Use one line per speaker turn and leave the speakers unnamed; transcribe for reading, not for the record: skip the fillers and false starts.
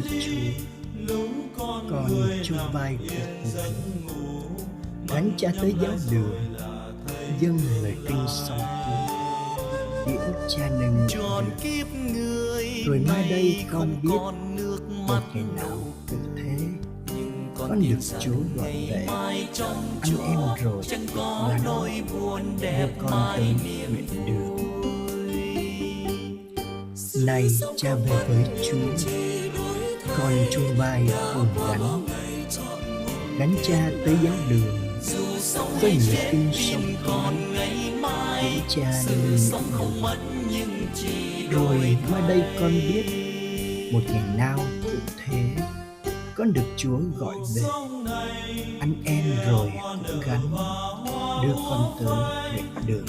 với Chúa, còn chung vai cuộc ngắn, gánh cha tới giáo đường, dâng lời kinh sống tươi, tiễn cha nâng về. Rồi mai đây con biết một ngày nào cũng thế, con được Chúa gọi về. Anh em rồi ngắn, đưa con tới nguyện đường. Này cha về với Chúa, con chung vai cùng gánh cha tới giáo đường, với lời kinh sống tươi, tiễn cha nâng về. Rồi mai đây con biết một ngày nào cũng thế, con được Chúa gọi về. Anh em rồi cũng gắn, đưa con tới nguyện đường.